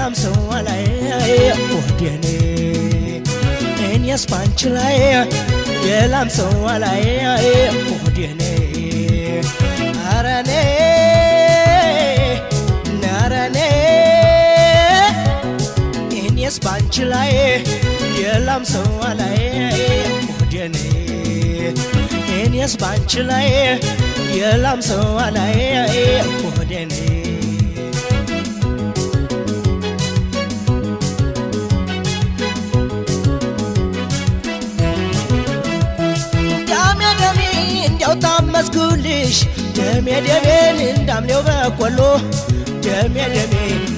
የላም ሰው ላይ ወደኔ እኔስ ባንቺ ላይ የላም ሰው ላይ ወደኔ አረኔ ናረኔ እኔስ ባንቺ ላይ የላም ሰው ላይ ወደኔ እኔስ ባንቺ ላይ የላም ሰው ላይ ወደኔ ታመስኩልሽ ደሜ ደሜን እንዳምኔው በቆሎ ደሜ ደሜ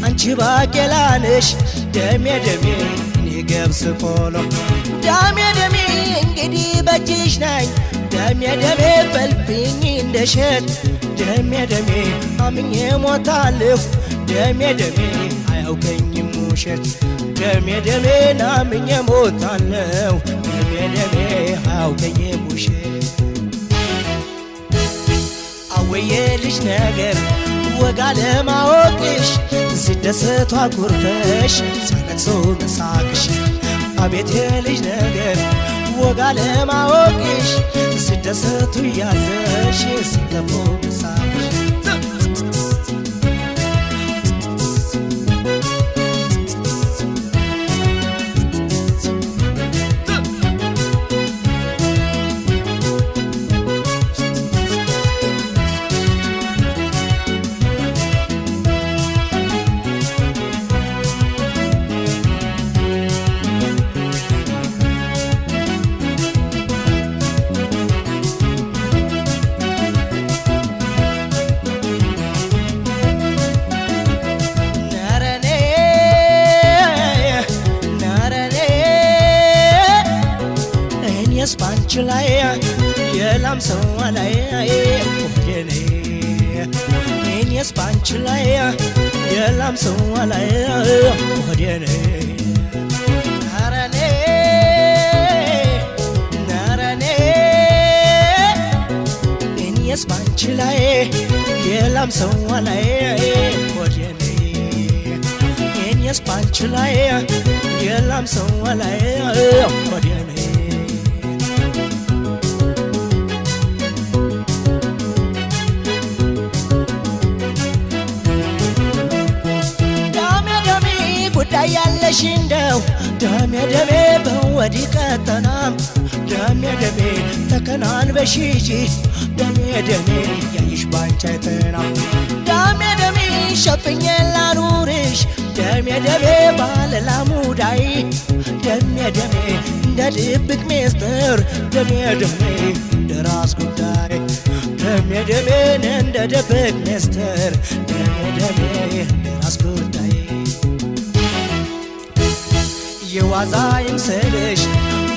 አንቺ ባቄላነሽ ደሜ ደሜ እኔ ገብስ ቆሎ ደሜ ደሜ እንግዲህ በእጅሽ ነኝ ደሜ ደሜ በልብኝ እንደሸት ደሜ ደሜ አምኜ ሞታለሁ ደሜ ደሜ አያውቀኝም ውሸት ደሜ ደሜ አምኜ ሞታለሁ ደሜ ደሜ አያውቀኝም ውሸት ወየልሽ ነገር ወጋ ለማወቅሽ ሲደሰቱ አኩርፈሽ ሲያለቅሱ መሳቅሽ አቤት የልጅ ነገር ወጋ ለማወቅሽ ሲደሰቱ ያዘሽ ሲከፉ መሳቅሽ ባንቺ ላይ የላም ሰው ላይ ወደኔ እኔስ ባንቺ ላይ የላም ሰው ላይ ወደኔ ናረኔ ናረኔ እኔስ ባንቺ ላይ የላም ሰው ላይ ወደኔ እኔስ ባንቺ ላይ የላም ሰው ላይ ወደኔ ያለሽ እንደው ደሜ ደሜ በወዲ ቀጠናም ደሜ ደሜ ተከናንበሽ ሂጂ ደሜ ደሜ ያይሽ ባንቺ አይተናም ደሜ ደሜ ሸፍኜ ላኑርሽ ደሜ ደሜ ባለላሙዳይ ደሜ ደሜ እንደ ድብቅ ሚስጥር ደሜ ደሜ እንደ ራስ ጉዳይ ደሜ ደሜ እንደ ድብቅ ሚስጥር ደሜ ደሜ እንደ ራስ ጉዳይ የዋዛ ይምሰልሽ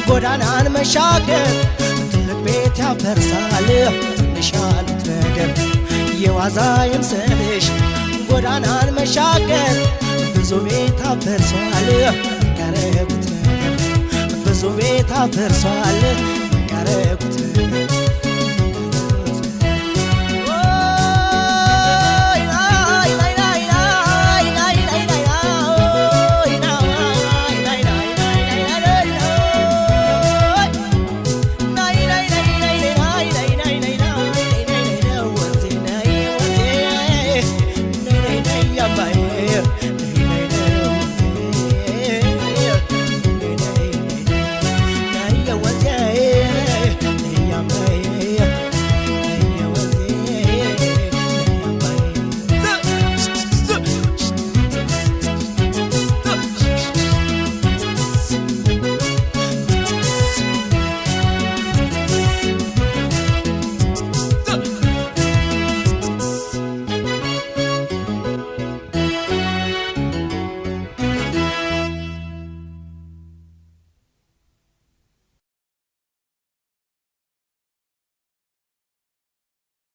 ጎዳናን መሻገር ትልቅ ቤት ያፈርሳል ትንሽ ያሉት ነገር የዋዛ ይምሰልሽ ጎዳናን መሻገር ብዙ ቤት አፈርሷል ያረጉት ነገር ብዙ ቤት አፈርሷል